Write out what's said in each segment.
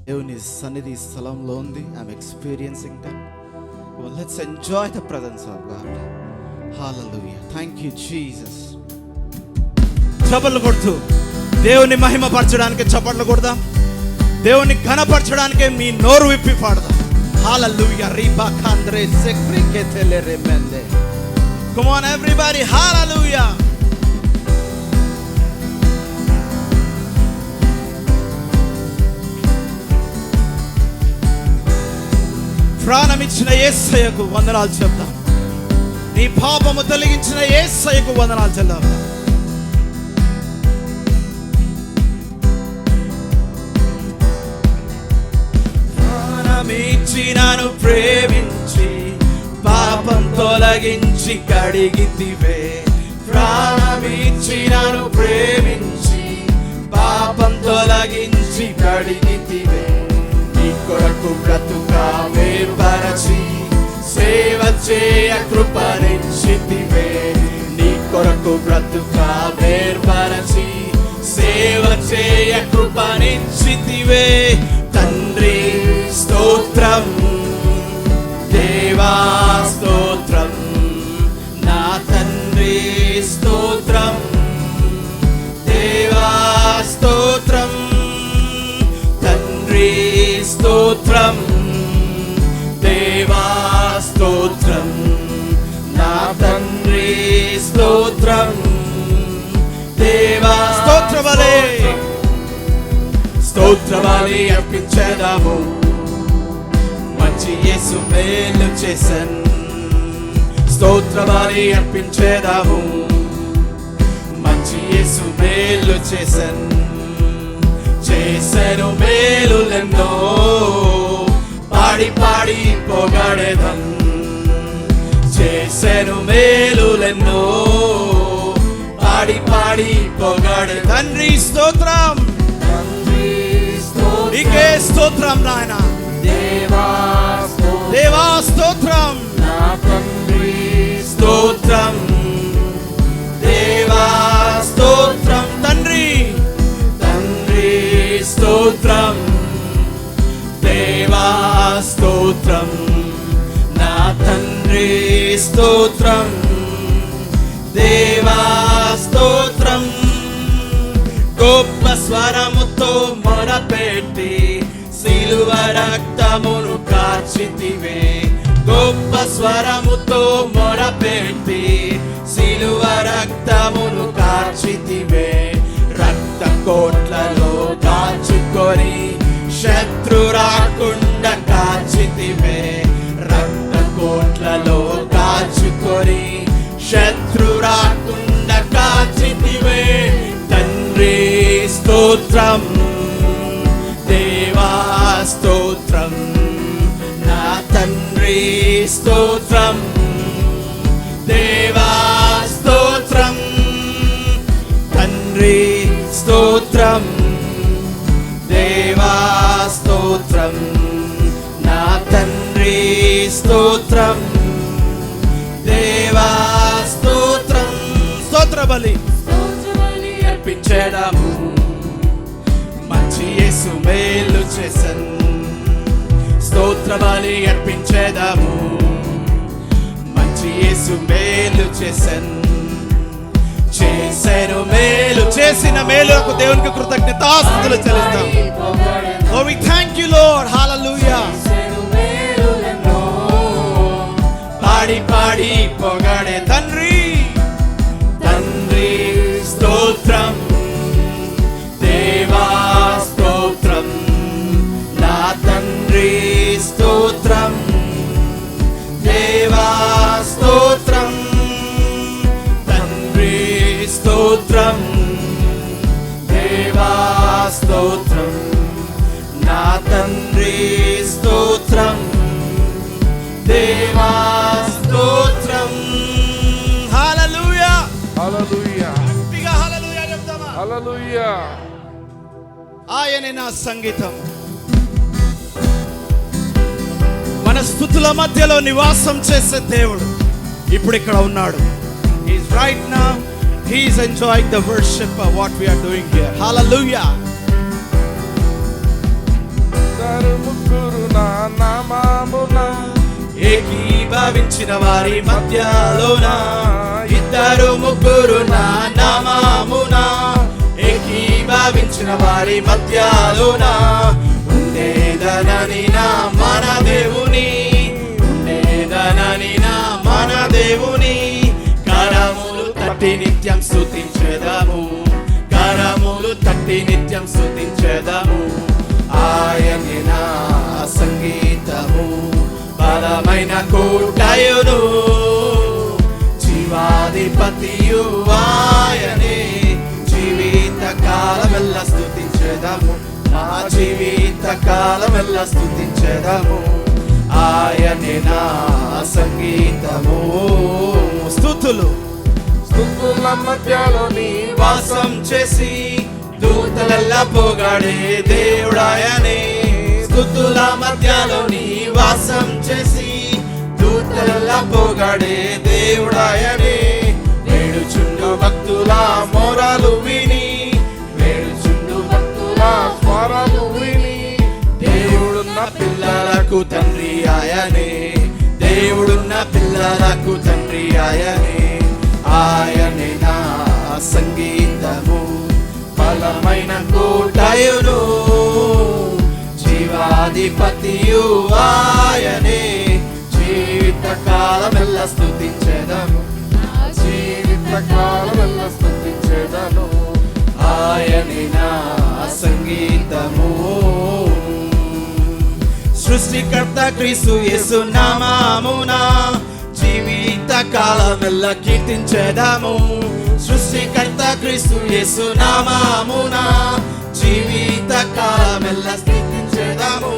దేవుని సన్నిధి స్థలంలో ఉంది. I'm experiencing that. Let's enjoy the presence of God. Hallelujah. Thank you Jesus. చప్పట్లు కొడుతూ దేవుని మహిమ పరచడానికి చప్పట్లు కొడదాం. దేవుని ఘనపరచడానికి మీ నోరు విప్పి పాడదాం. హల్లెలూయా. రీబా కాంద్రే సెక్రికే తెలెరే మెందే. Come on everybody. Hallelujah. ప్రాణమిచ్చిన యేసయ్యకు వందనాలు చెప్దాం. నీ పాపము తొలగించిన యేసయ్యకు వందనాలు చెల్దాం. ప్రాణమిచ్చి నన్ను ప్రేమించి పాపం తొలగించి కడిగితివే. ప్రాణమిచ్చి నన్ను ప్రేమించి పాపం తొలగించి కడిగితివే. నీ కొరకు బ్రతుకా వేర్పరచి సేవ చేయ కృపనిచ్చితివే. నీ కొరకు బ్రతుకా వేర్పరచి సేవ చేయ కృపనిచ్చితివే. తండ్రి స్తోత్రం, దేవా స్తోత్రం, నా తండ్రి స్తోత్రం, దేవా స్తోత్రం, తండ్రి స్తోత్రం, దేవా స్తోత్రం, నా తండ్రి స్తోత్రం, దేవా స్తోత్రబలి. స్తోత్రబలి అర్పించేదాము. మంచి యేసు మేలు చేసన్. స్తోత్రబలి అర్పించేదాము. మంచి యేసు మేలు చేసన్. చేసెను మేలులెన్నో పాడి పాడి పొగడెదం. చేసెను మేలులెన్నో పాడి పాడి పొగడె. తండ్రి స్తోత్రం, నీకే స్తోత్రం నాయన. దేవా స్తోత్రం, స్తోత్రం, దేవా స్తోత్రం, తండ్రి తండ్రి స్తోత్రం, దేవా స్తోత్రం, నా తండ్రి స్తోత్రం, దేవా స్తోత్రం. గొప్ప స్వరముతో మొరపెట్టి సిలువ రక్తమును కార్చితివే. గొప్ప స్వరముతో మొరపెట్టి సిలువ రక్తమును కార్చితివే. రక్త కోట్లలో కాచుకొని శత్రు రాకుండా కాచితివే. రక్త కోట్లలో కాచుకొని శత్రు రాకుండా కాచితివే. తండ్రి స్తోత్రం, దేవా స్తోత్రం, నా తండ్రి స్తోత్రం, దేవా స్తోత్రం, తండ్రి స్తోత్రం, దేవా స్తోత్రం, నా తండ్రి స్తోత్రం, దేవా స్తోత్రం. స్తోత్రబలి అర్పించేదాము. మంచి యేసు మేలు చేసన్. స్తోత్రబలి అర్పించేదాము. మంచి యేసు మేలు చేసన్. చేసెను మేలు, చేసిన మేలులకు దేవునికి కృతజ్ఞతాస్తుతులు చెల్లిస్తాం. Oh, we thank you Lord. Hallelujah. పాడి పాడి పొగడే తండ్రి తండ్రి స్తోత్రం, దేవా స్తోత్రం, నా తండ్రి స్తోత్రం, దేవా స్తోత్రం, తండ్రి స్తోత్రం, దేవా స్తోత్రం, నా తండ్రి స్తోత్రం, దేవా స్తోత్రం. హల్లెలూయా. హల్లెలూయా. గట్టిగా హల్లెలూయా చెప్దామా? హల్లెలూయా. ఆయనే నా సంగీతం. మన స్తుతుల మధ్యలో నివాసం చేసే దేవుడు ఇప్పుడు ఇక్కడ ఉన్నాడు. He's right now. He's enjoying the worship of what we are doing here. Hallelujah. ఇద్దరు ముగ్గురు నా నామమున ఏకీభవించిన వారి మధ్యలోన, ఇద్దరు ముగ్గురు నా నామమున ఏకీభవించిన వారి మధ్యలోన ఉండేదనని నా మన దేవుని, ఉండేదనని నా మన దేవుని కరములు తట్టి నిత్యం స్తుతించెదము, కరములు తట్టి నిత్యం స్తుతించెదము. ఆయనే నా సంగీతము, బలమైన కోటయును, జీవాధిపతియు ఆయనే. జీవిత కాలమెల్ల స్తుతించెదము, నా జీవిత కాలమెల్ల స్తుతించెదము. ఆయనే నా సంగీతము. స్తుతులు స్తుతుల మధ్యలో వాసం చేసి దూతలెల్లా పోగాడే దేవుడాయనే. స్తుతుల మధ్యలో వాసం చేసి దూతలెల్లా పోగాడే దేవుడాయనే. వేడుచుండు భక్తుల మొరలు విని, వేడుచుండు భక్తుల స్వరము విని దేవుడున్న పిల్లలకు తండ్రి ఆయనే, దేవుడున్న పిల్లలకు తండ్రి ఆయనే. ఆయనే నా సంగీతము, బలమైన కోటయును, జీవాధిపతియు ఆయనే. జీవిత కాలమెల్ల స్తుతించెదము, జీవిత కాలమెల్ల స్తుతించెదను. ఆయనే నా సంగీతము. సృష్టికర్త క్రీస్తు యేసు నామమున జీవిత కాలమెల్ల కీర్తించెదము. సృష్టికర్త క్రీస్తు యేసు నామమున జీవిత కాలమెల్ల కీర్తించెదము.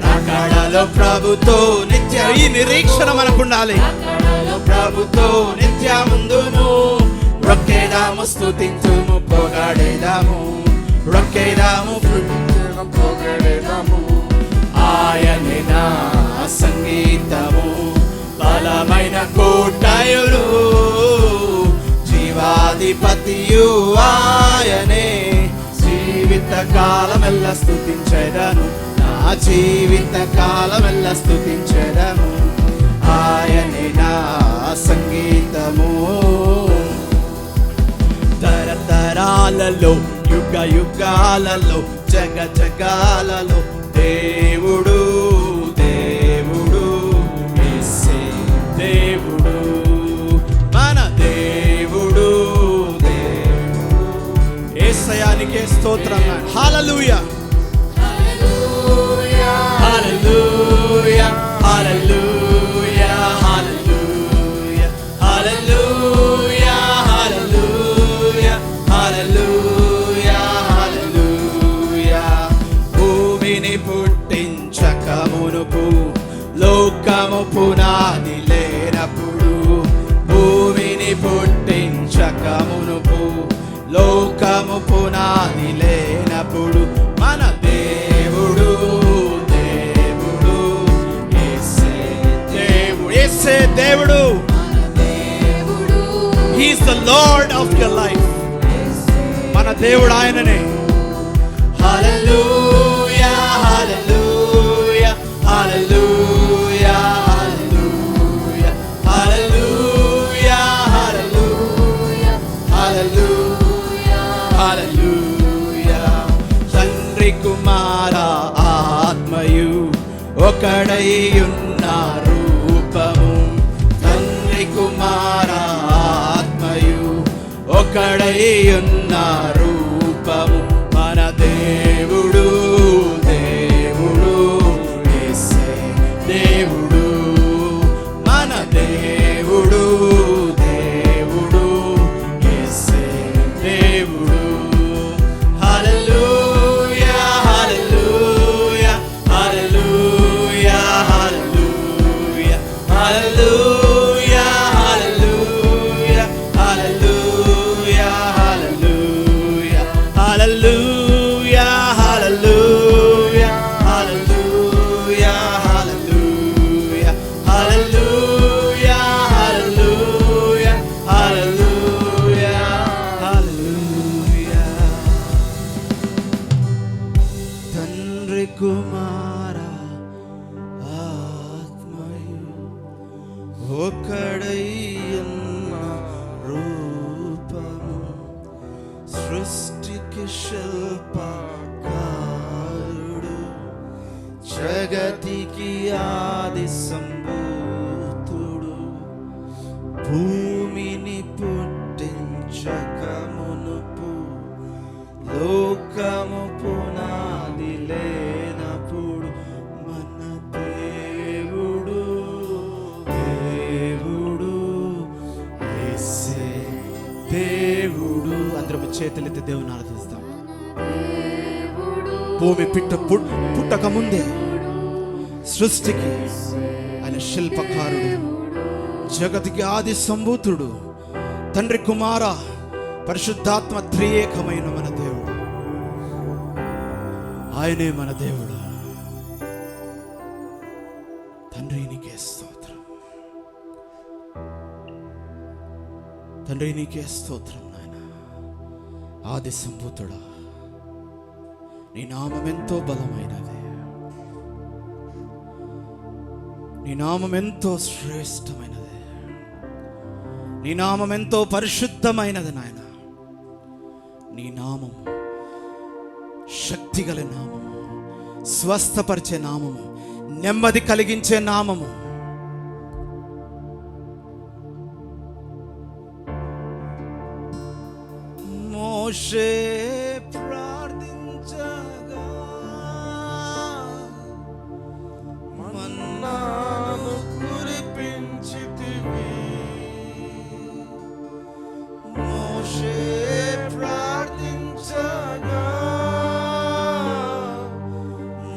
రాకడలో ప్రభుతో నిత్య, ఈ నిరీక్షణ మనకుండాలి. రాకడలో ప్రభుతో నిత్య ముందుము, రొక్కేదాము స్తుతించుము పొగడేదాము, రొక్కేదాము పొగడేదాము. ఆయనే నా సంగీతము, బలమైన కోటయులు, జీవాధిపతియు ఆయనే. జీవిత కాలమెల్ల స్తుతించెదను, నా జీవిత కాలమెల్ల స్తుతించెదను. ఆయనే నా సంగీతము. తరతరాలలో యుగ యుగాలలో జగ జగాలలో దేవుడు, దేవుడు యేసే దేవుడు, మన దేవుడు, దేవుడు. యేసయ్యానికే స్తోత్రం. హల్లెలూయా, హల్లెలూయా, హల్లెలూయా, హల్లెలూయా, హల్లెలూయా, హల్లెలూయా, హల్లెలూయా, హల్లెలూయా, హల్లెలూయా. భూమిని పుట్టించక మునుపు, లోకము పునాది లేనప్పుడు, భూమిని పుట్టించక మునుపు, లోకము పునాది లేనప్పుడు మన దేవుడు, దేవుడు యేసే దేవుడు, యేసే దేవుడు. He is the Lord of your life. మన దేవుడు ఆయననే. హల్లెలూయా, హల్లెలూయా, హల్లెలూయా, హల్లెలూయా, హల్లెలూయా, హల్లెలూయా, హల్లెలూయా, హల్లెలూయా. తండ్రి కుమార ఆత్మయు ఒకడై ఉన్న రూపము, తండ్రి కుమార ఆత్మయు ఒకడై ఉన్న రూపము మన దేవుడు, దేవుడు యేసే దేవుడు, మన దేవుడు, దేవుడు యేసే దేవుడు. హల్లెలూయా, హల్లెలూయా, హల్లెలూయా, హల్లెలూయా, హల్లెలూయా, హల్లెలూయా, హల్లెలూయా, హల్లెలూయా, హల్లెలూయా, హల్లెలూయా, హల్లెలూయా, హల్లెలూయా, హల్లెలూయా, హల్లెలూయా, హల్లెలూయా, హల్లెలూయా. సృష్టికి శిల్పకారుడు, జగతికి ఆది సంభూతుడు, భూమిని పుట్టించక మునుపు, లోకము పునాది లేనప్పుడు మన దేవుడు, దేవుడు యేసే దేవుడు. అందరం చేతులెత్తి దేవుని ఆరాధిస్తాం. భూమి పుట్టక ముందే సృష్టికి ఆయన శిల్పకారుడు, జగతికి ఆది సంభూతుడు, తండ్రి కుమార పరిశుద్ధాత్మ త్రియేకమైన మన దేవుడు. ఆయనే మన దేవుడు. తండ్రి నీకే స్తోత్రం, తండ్రి నీకే స్తోత్రం నాయన. ఆది సంభూతుడా, నీ నామం ఎంతో బలమైనది, నీ నామం ఎంతో శ్రేష్టమైనది, నీ నామం ఎంతో పరిశుద్ధమైనది నాయన. నీ నామము శక్తిగల నామము, స్వస్థపరిచే నామము, నెమ్మది కలిగించే నామము. మోషే ప్రార్థించగా మన్నాను కురిపించితివి. మోషే ప్రార్థించగా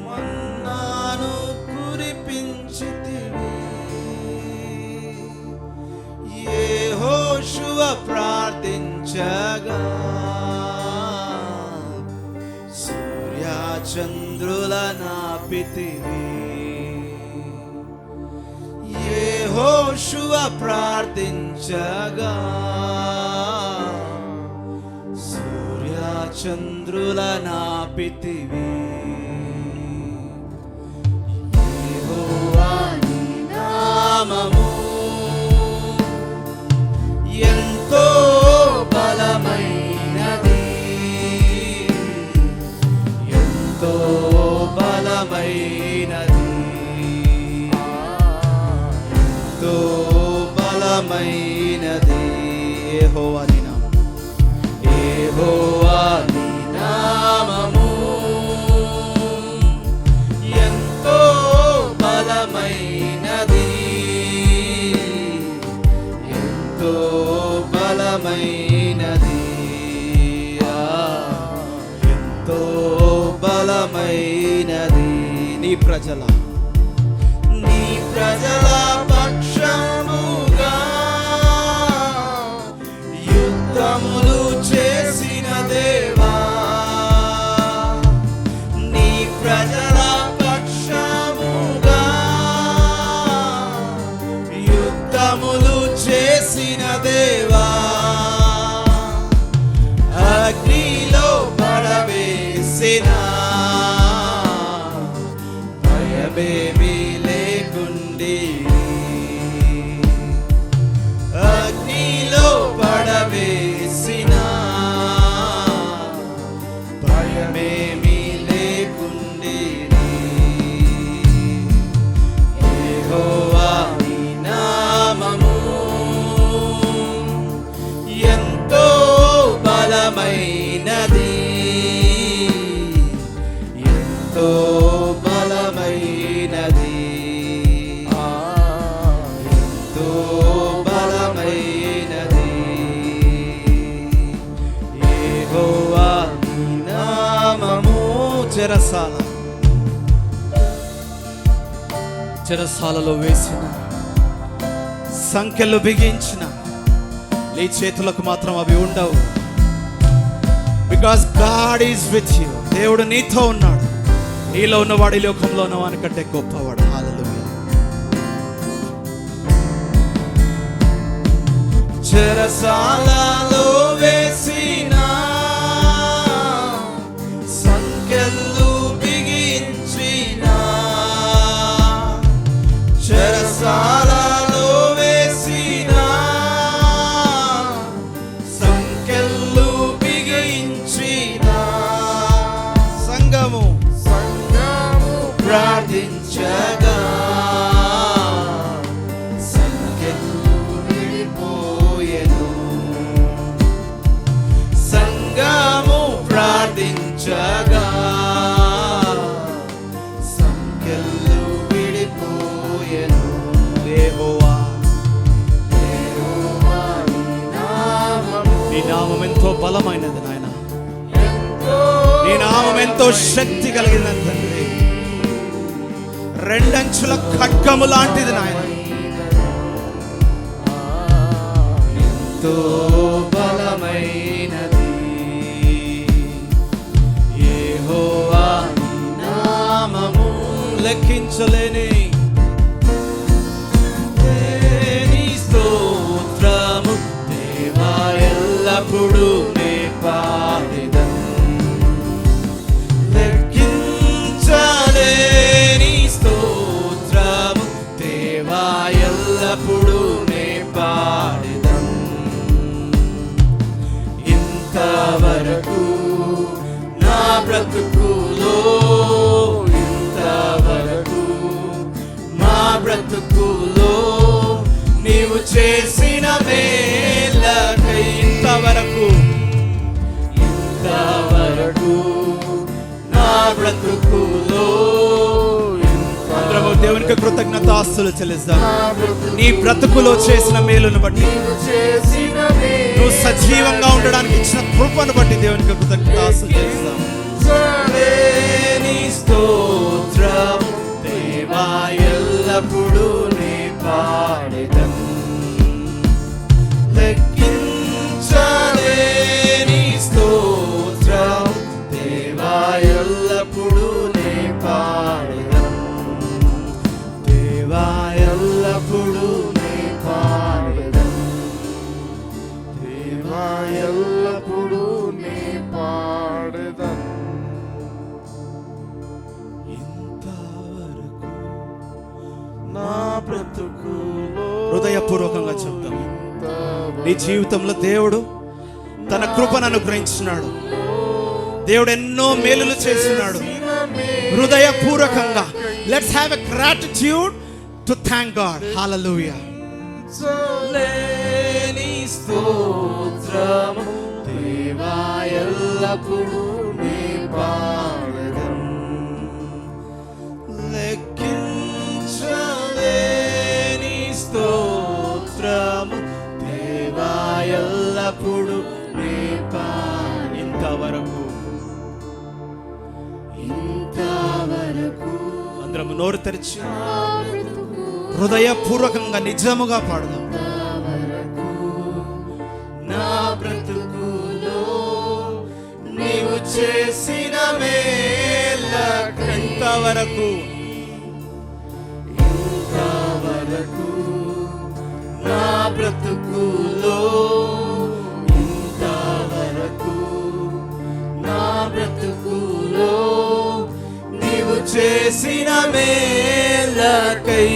మన్నాను కురిపించితివి. యెహోషువ ప్రార్థించగా చంద్రుల నాపితివి. యెహోషువ ప్రార్థించగా సూర్య చంద్రుల నాపితివి. యెహోవా నీ నామము ఎంతో బలమైనది, ఎంతో బలమైనది, ఎంతో బలమైనది. యెహోవా నీ నామము, యెహోవా నీ నామము ఎంతో బలమైనది, ఎంతో బలమైనది, ఎంతో బలమైనది. నీ ప్రజల పక్షముగా యుద్ధములు చేసిన దేవా, నీ ప్రజల పక్షముగా యుద్ధములు చేసిన దేవా, అగ్నిలో పడవేసిన భయమేమీ లేకుండి, అగ్నిలో పడవేసిన భయమేమీ లేకుండి. యెహోవా నీ నామము ఎంతో బలమైనది, ఎంతో బలమైనది, ఎంతో బలమైనది. యెహోవా నీ నామము చెరసాలలో వేసిన, సంఖ్యలు బిగించిన నీ చేతులకు మాత్రం అవి ఉండవు. Because God is with you. దేవుడు నీతో ఉన్నాడు. నీలో ఉన్నవాడు ఈ లోకంలో ఉన్నవాని కంటే గొప్పవాడు. హల్లెలూయా. చెరసాలలో వేసిన సంఖ్యలు బిగించిన, చెరసాలలో వేసిన సంఖ్యలు బిగించిన ప్రార్థించగా సంఖ్యలు విడిపోయెను. సంఘము ప్రార్థించగా సంఖ్యలు విడిపోయెను. యెహోవా నీ నామం ఎంతో బలమైనది నాయన, నీ నామం ఎంతో శక్తి కలిగినది తండ్రి. రెండంచుల ఖడ్గము లాంటిది నాయన, ఎంతో బలమైనది. యెహోవా నీ నామము లెక్కించలేని స్తోత్రము దేవా, ఎల్లప్పుడూ నే పాడెదను. లెక్కించలేని స్తోత్రము దేవా, ఎల్లప్పుడూ నే పాడెదను. ఇంతవరకు నా బ్రతుకులో, ఇంతవరకు మా బ్రతుకులో నీవు చేసిన మేలకై, ఇంతవరకు ఇంతవరకు నా బ్రతుకులో అందరము దేవునికి కృతజ్ఞతాస్తులు చెల్లిద్దాం. నీ బ్రతుకులో చేసిన మేలును బట్టి, నువ్వు సజీవంగా ఉండడానికి ఇచ్చిన కృపను బట్టి దేవునికి కృతజ్ఞతాస్తులు చెల్లిద్దాం. నీ స్తోత్రము దేవా, ఎల్లప్పుడూ నే పాడెదను. లెక్కించలేని స్తోత్రం దేవా, ఎల్లప్పుడూ నే పాడెదను. దేవా, ఎల్లప్పుడూ నే పాడెదను. దేవా, ఎల్లప్పుడూ నీ పాడెదను. ఇంతవరకు నా బ్రతుకులో హృదయపూర్వకంగా చెప్తాం, నీ జీవితంలో దేవుడు తన కృపను అనుగ్రహించినాడు. దేవుడు ఎన్నో మేలులు చేస్తున్నాడు. హృదయపూర్వకంగా let's have a gratitude to thank God. Hallelujah. లేని స్తోత్రము దేవా, ఎల్లప్పుడూ నీ పాడెదను. లెక్కించలేని స్తోత్రము దేవా, ఎల్లప్పుడూ నీ పాడెదను. ఇంతవరకు ఇంతవరకు అందరం నోరు తెరిచి హృదయపూర్వకంగా నిజముగా పాడదాం. నా బ్రతుకులో నీవు చేసిన మేలకు, ఇంతవరకు ఇంతవరకు నా బ్రతుకులో, ఇంతవరకు నా బ్రతుకులో నీవు చేసిన మేలకై